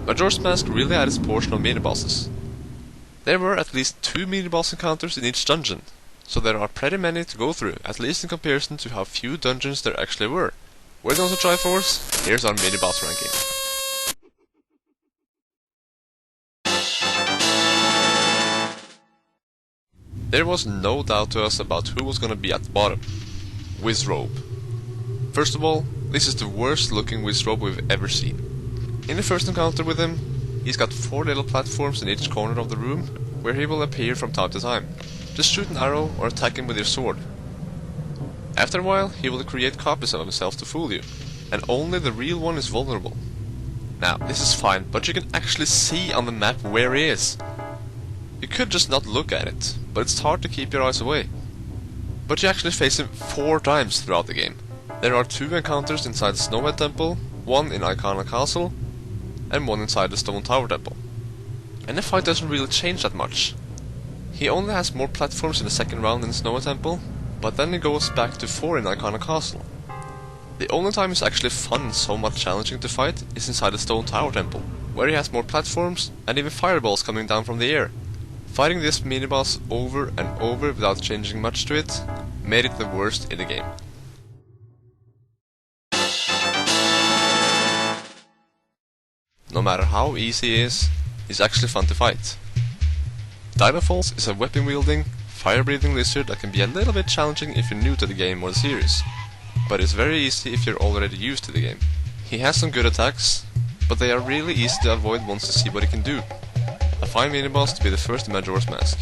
Majora's Mask really had its portion of mini-bosses. There were at least 2 mini-boss encounters in each dungeon, so there are pretty many to go through, at least in comparison to how few dungeons there actually were. We're TheOwnersOfTriforce, here's our mini-boss ranking. There was no doubt to us about who was gonna be at the bottom. Wizrobe. First of all, this is the worst looking Wizrobe we've ever seen. In the first encounter with him, he's got 4 little platforms in each corner of the room, where he will appear from time to time. Just shoot an arrow or attack him with your sword. After a while, he will create copies of himself to fool you, and only the real one is vulnerable. Now, this is fine, but you can actually see on the map where he is. You could just not look at it, but it's hard to keep your eyes away. But you actually face him 4 times throughout the game. There are 2 encounters inside the Snowhead Temple, 1 in Icona Castle, and 1 inside the Stone Tower Temple. And the fight doesn't really change that much. He only has more platforms in the second round in the Snowhead Temple, but then he goes back to 4 in Icona Castle. The only time it's actually fun and so much challenging to fight is inside the Stone Tower Temple, where he has more platforms and even fireballs coming down from the air. Fighting this mini-boss over and over without changing much to it made it the worst in the game. No matter how easy he is, he's actually fun to fight. Divert Falls is a weapon-wielding, fire-breathing lizard that can be a little bit challenging if you're new to the game or the series, but it's very easy if you're already used to the game. He has some good attacks, but they are really easy to avoid once you see what he can do. A fine mini-boss to be the first in Majora's Mask.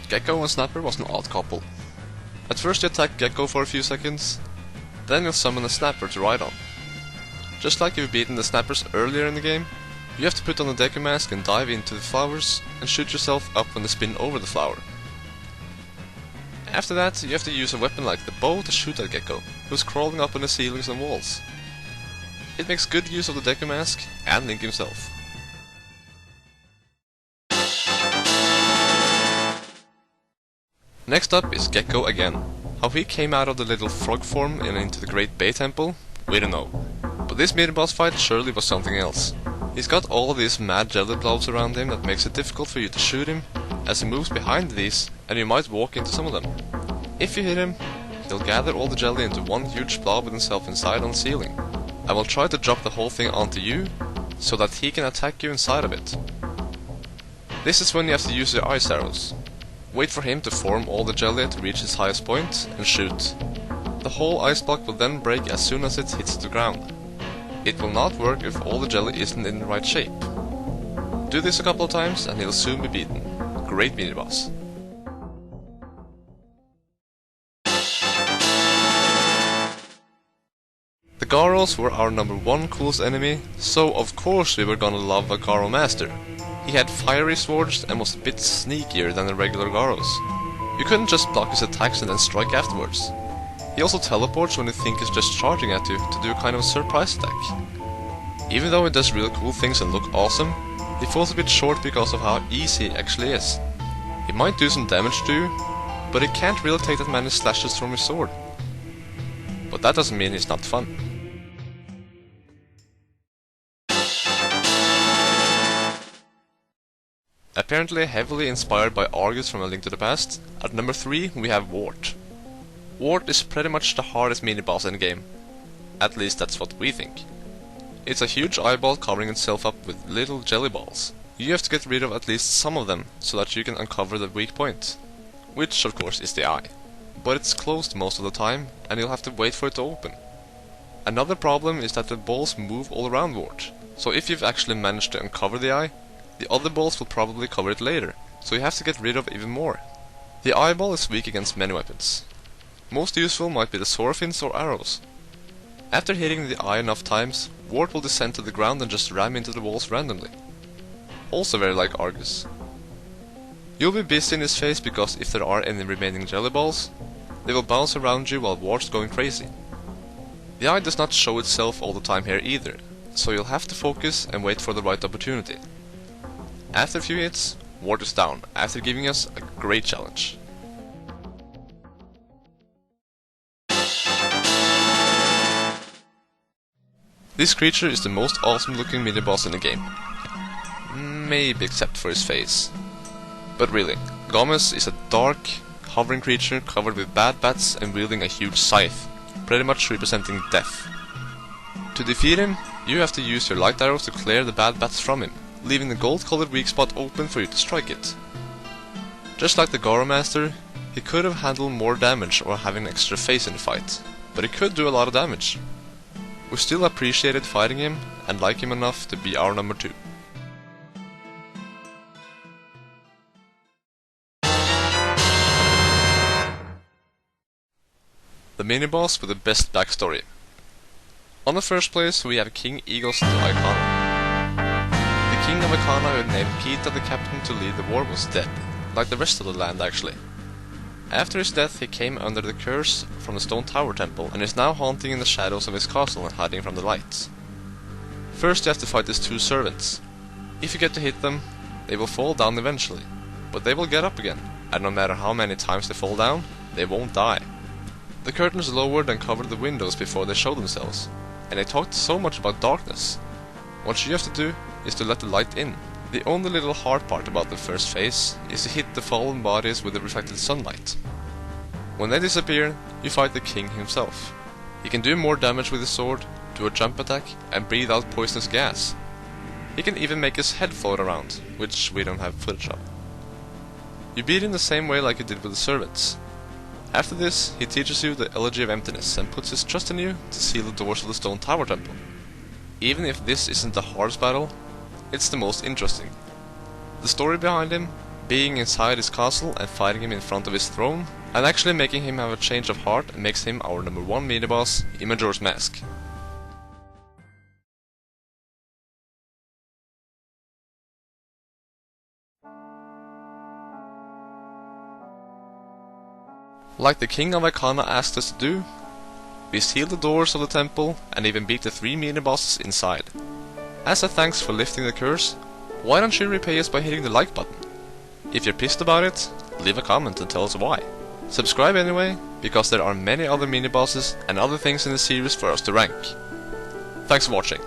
Gekko and Snapper was an odd couple. At first you attack Gekko for a few seconds, then you'll summon a Snapper to ride on. Just like you've beaten the Snappers earlier in the game, you have to put on the Gekko mask and dive into the flowers and shoot yourself up when they spin over the flower. After that, you have to use a weapon like the bow to shoot at Gekko, who's crawling up on the ceilings and walls. It makes good use of the Gekko mask and Link himself. Next up is Gekko again. How he came out of the little frog form and into the Great Bay Temple, we don't know. But this mini-boss fight surely was something else. He's got all of these mad jelly blobs around him that makes it difficult for you to shoot him, as he moves behind these and you might walk into some of them. If you hit him, he'll gather all the jelly into one huge blob with himself inside on the ceiling, and will try to drop the whole thing onto you, so that he can attack you inside of it. This is when you have to use your ice arrows. Wait for him to form all the jelly to reach its highest point, and shoot. The whole ice block will then break as soon as it hits the ground. It will not work if all the jelly isn't in the right shape. Do this a couple of times and he'll soon be beaten. Great mini-boss. The Garos were our number 1 coolest enemy, so of course we were gonna love a Garo Master. He had fiery swords and was a bit sneakier than the regular Garos. You couldn't just block his attacks and then strike afterwards. He also teleports when you think he's just charging at you to do a kind of a surprise attack. Even though he does really cool things and look awesome, he falls a bit short because of how easy he actually is. He might do some damage to you, but he can't really take that many slashes from his sword. But that doesn't mean he's not fun. Apparently heavily inspired by Argus from A Link to the Past, at number 3 we have Wart. Wart is pretty much the hardest mini-boss in the game. At least that's what we think. It's a huge eyeball covering itself up with little jelly balls. You have to get rid of at least some of them, so that you can uncover the weak point. Which of course is the eye. But it's closed most of the time, and you'll have to wait for it to open. Another problem is that the balls move all around Wart, so if you've actually managed to uncover the eye, the other balls will probably cover it later, so you have to get rid of even more. The eyeball is weak against many weapons. Most useful might be the Sorafins or arrows. After hitting the eye enough times, Wart will descend to the ground and just ram into the walls randomly. Also very like Argus. You'll be busy in his face because if there are any remaining jelly balls, they will bounce around you while Wart's going crazy. The eye does not show itself all the time here either, so you'll have to focus and wait for the right opportunity. After a few hits, Wart is down, after giving us a great challenge. This creature is the most awesome looking mini-boss in the game. Maybe except for his face. But really, Gomez is a dark, hovering creature covered with bad bats and wielding a huge scythe, pretty much representing death. To defeat him, you have to use your light arrows to clear the bad bats from him, leaving the gold-colored weak spot open for you to strike it. Just like the Goro Master, he could have handled more damage or have an extra face in the fight, but he could do a lot of damage. We still appreciated fighting him and like him enough to be our number 2. The mini-boss with the best backstory. On the first place we have King Eagles of Icona. The king of Icona, who named Pita the captain to lead the war, was dead, like the rest of the land actually. After his death he came under the curse from the Stone Tower Temple and is now haunting in the shadows of his castle and hiding from the lights. First you have to fight his 2 servants. If you get to hit them, they will fall down eventually, but they will get up again, and no matter how many times they fall down, they won't die. The curtains lowered and covered the windows before they show themselves, and they talked so much about darkness. What you have to do is to let the light in. The only little hard part about the first phase is to hit the fallen bodies with the reflected sunlight. When they disappear, you fight the king himself. He can do more damage with his sword, do a jump attack, and breathe out poisonous gas. He can even make his head float around, which we don't have footage of. You beat him the same way like you did with the servants. After this, he teaches you the Elegy of Emptiness and puts his trust in you to seal the doors of the Stone Tower Temple. Even if this isn't the hardest battle, it's the most interesting. The story behind him, being inside his castle and fighting him in front of his throne, and actually making him have a change of heart, makes him our number 1 mini-boss in Majora's Mask. Like the king of Icona asked us to do, we sealed the doors of the temple and even beat the 3 mini-bosses inside. As a thanks for lifting the curse, why don't you repay us by hitting the like button? If you're pissed about it, leave a comment and tell us why. Subscribe anyway, because there are many other mini-bosses and other things in the series for us to rank. Thanks for watching.